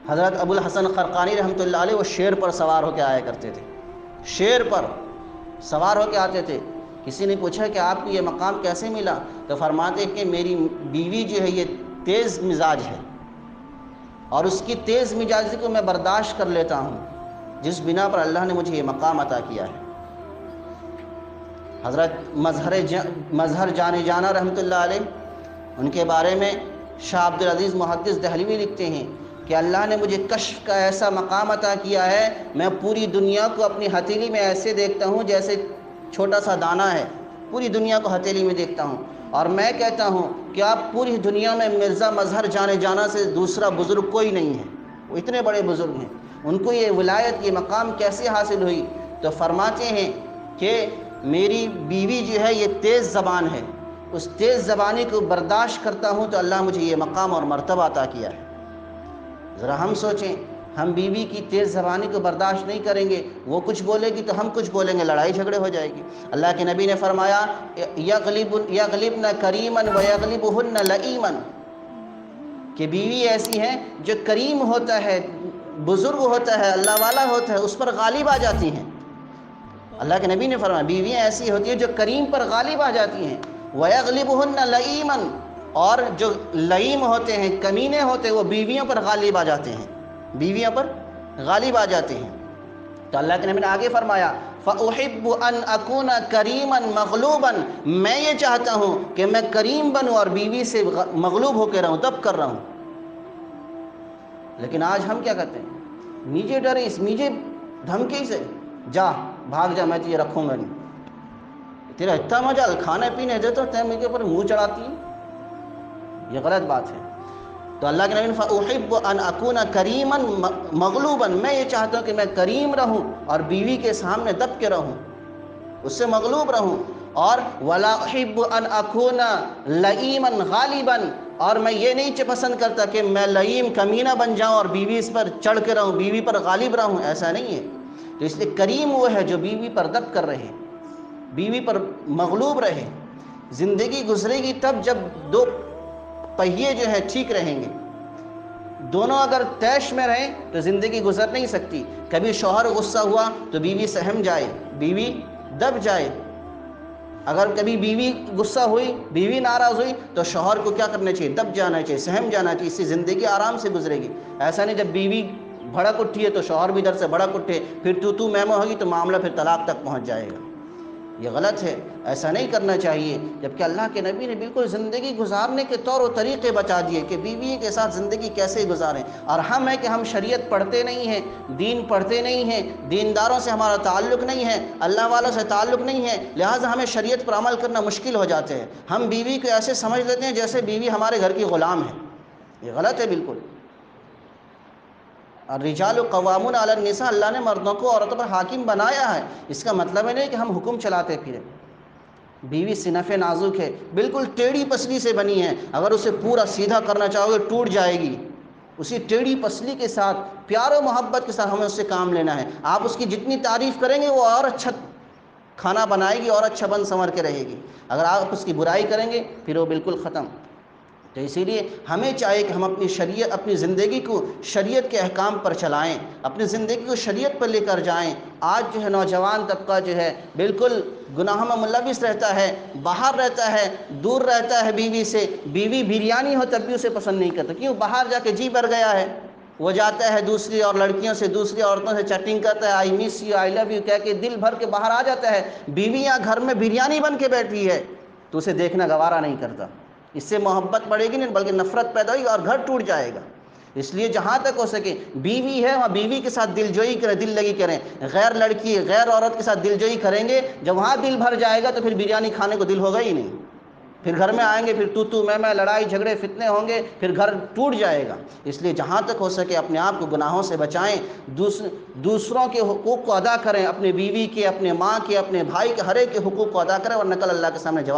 حضرت ابو الحسن خرقانی رحمۃ اللہ علیہ وہ شیر پر سوار ہو کے آیا کرتے تھے، شیر پر سوار ہو کے آتے تھے۔ کسی نے پوچھا کہ آپ کو یہ مقام کیسے ملا؟ تو فرماتے کہ میری بیوی جو ہے یہ تیز مزاج ہے، اور اس کی تیز مزاجی کو میں برداشت کر لیتا ہوں، جس بنا پر اللہ نے مجھے یہ مقام عطا کیا ہے۔ حضرت مظہر جان جانا رحمۃ اللہ علیہ، ان کے بارے میں شاہ عبدالعزیز محدث دہلوی لکھتے ہیں کہ اللہ نے مجھے کشف کا ایسا مقام عطا کیا ہے، میں پوری دنیا کو اپنی ہتھیلی میں ایسے دیکھتا ہوں جیسے چھوٹا سا دانہ ہے، پوری دنیا کو ہتھیلی میں دیکھتا ہوں، اور میں کہتا ہوں کہ آپ پوری دنیا میں مرزا مظہر جان جانا سے دوسرا بزرگ کوئی نہیں ہے، وہ اتنے بڑے بزرگ ہیں، ان کو یہ ولایت، یہ مقام کیسے حاصل ہوئی؟ تو فرماتے ہیں کہ میری بیوی جو ہے یہ تیز زبان ہے، اس تیز زبانی کو برداشت کرتا ہوں تو اللہ مجھے یہ مقام اور مرتبہ عطا کیا ہے۔ ذرا ہم سوچیں، ہم بیوی کی تیز زبانی کو برداشت نہیں کریں گے، وہ کچھ بولے گی تو ہم کچھ بولیں گے، لڑائی جھگڑے ہو جائے گی۔ اللہ کے نبی نے فرمایا یغلبن کریما ویغلبہن لئیما، کہ بیوی ایسی ہے جو کریم ہوتا ہے، بزرگ ہوتا ہے، اللہ والا ہوتا ہے، اس پر غالب آ جاتی ہیں۔ اللہ کے نبی نے فرمایا بیویاں ایسی ہوتی ہیں جو کریم پر غالب آ جاتی ہیں، وَيَغْلِبُهُنَّ لَئِيمًا، اور جو لئیم ہوتے ہیں، کمینے ہوتے ہیں، وہ بیویوں پر غالب آ جاتے ہیں، بیویوں پر غالب آ جاتے ہیں۔ تو اللہ کے نبی نے آگے فرمایا فَأُحِبُّ أَنْ أَكُونَ كَرِيمًا مَغْلُوبًا، میں یہ چاہتا ہوں کہ میں کریم بنوں اور بیوی سے مغلوب ہو کے رہوں، دب کر رہوں۔ لیکن آج ہم کیا کرتے ہیں؟ نیجے ڈرے، اس نیجے دھمکی سے، جا بھاگ جا، میں تجھے رکھوں گا نہیں، تیرا اتنا مجال کھانے پینے دے تو تے میرے اوپر منہ چڑھاتی ہے، یہ غلط بات ہے۔ تو اللہ کے نبی نے فَأُحِبُّ أَنْ أَكُونَ كَرِيمًا مَغْلُوبًا، میں یہ چاہتا ہوں کہ میں کریم رہوں اور بیوی کے سامنے دب کے رہوں، اس سے مغلوب رہوں، اور وَلَا أُحِبُّ أَنْ أَكُونَ لَئِيمًا غَالِبًا، اور میں یہ نہیں پسند کرتا کہ میں لئیم کمینہ بن جاؤں اور بیوی اس پر چڑھ کے رہوں، بیوی پر غالب رہوں، ایسا نہیں ہے۔ تو اس لیے کریم وہ ہے جو بیوی پر دب کر رہے، بیوی پر مغلوب رہے۔ زندگی گزرے گی تب جب دو پہیے جو ہیں ٹھیک رہیں گے، دونوں اگر طیش میں رہیں تو زندگی گزر نہیں سکتی۔ کبھی شوہر غصہ ہوا تو بیوی سہم جائے، بیوی دب جائے، اگر کبھی بیوی غصہ ہوئی، بیوی ناراض ہوئی تو شوہر کو کیا کرنا چاہیے؟ دب جانا چاہیے، سہم جانا چاہیے، اس سے زندگی آرام سے گزرے گی۔ ایسا نہیں جب بیوی بھڑک اٹھی ہے تو شوہر بھی ادھر سے بھڑک اٹھے، پھر تو میں ہوگی تو معاملہ پھر طلاق تک پہنچ جائے گا، یہ غلط ہے، ایسا نہیں کرنا چاہیے۔ جبکہ اللہ کے نبی نے بالکل زندگی گزارنے کے طور و طریقے بتا دیے کہ بیوی کے ساتھ زندگی کیسے گزاریں۔ اور ہم ہے کہ ہم شریعت پڑھتے نہیں ہیں، دین پڑھتے نہیں ہیں، دینداروں سے ہمارا تعلق نہیں ہے، اللہ والوں سے تعلق نہیں ہے، لہٰذا ہمیں شریعت پر عمل کرنا مشکل ہو جاتے ہیں۔ ہم بیوی کو ایسے سمجھ لیتے ہیں جیسے بیوی ہمارے گھر کی غلام ہے، یہ غلط ہے بالکل۔ الرجال قوامون علی النساء، اللہ نے مردوں کو عورتوں پر حاکم بنایا ہے، اس کا مطلب ہے نہیں کہ ہم حکم چلاتے پھریں۔ بیوی صنف نازک ہے، بالکل ٹیڑھی پسلی سے بنی ہے، اگر اسے پورا سیدھا کرنا چاہو گے ٹوٹ جائے گی۔ اسی ٹیڑھی پسلی کے ساتھ، پیار و محبت کے ساتھ ہمیں اس سے کام لینا ہے۔ آپ اس کی جتنی تعریف کریں گے وہ اور اچھا کھانا بنائے گی اور اچھا بن سنور کے رہے گی، اگر آپ اس کی برائی کریں گے پھر وہ بالکل ختم۔ تو اسی لیے ہمیں چاہیے کہ ہم اپنی زندگی کو شریعت کے احکام پر چلائیں، اپنی زندگی کو شریعت پر لے کر جائیں۔ آج جو ہے نوجوان طبقہ جو ہے بالکل گناہوں میں ملوث رہتا ہے، باہر رہتا ہے، دور رہتا ہے بیوی سے، بیوی بریانی ہو تب بھی اسے پسند نہیں کرتا، کیوں؟ باہر جا کے جی بھر گیا ہے، وہ جاتا ہے دوسری اور لڑکیوں سے، دوسری عورتوں سے چیٹنگ کرتا ہے، آئی miss you, I love you کہہ کے دل بھر کے باہر آ جاتا ہے، بیوی یہاں گھر میں بریانی بن کے بیٹھی ہے تو اسے دیکھنا گوارا نہیں کرتا، اس سے محبت بڑھے گی نہیں بلکہ نفرت پیدا ہوگی اور گھر ٹوٹ جائے گا۔ اس لیے جہاں تک ہو سکے بیوی ہے وہاں بیوی کے ساتھ دل جوئی کریں، دل لگی کریں، غیر لڑکی غیر عورت کے ساتھ دل جوئی کریں گے، جب وہاں دل بھر جائے گا تو پھر بریانی کھانے کو دل ہوگا ہی نہیں، پھر گھر میں آئیں گے، پھر تو میں لڑائی جھگڑے فتنے ہوں گے، پھر گھر ٹوٹ جائے گا۔ اس لیے جہاں تک ہو سکے اپنے آپ کو گناہوں سے بچائیں، دوسروں کے حقوق کو ادا کریں، اپنے بیوی کے، اپنے ماں کے، اپنے بھائی کے، ہر ایک کے حقوق کو ادا کریں، ورنہ کل اللہ کے سامنے جواب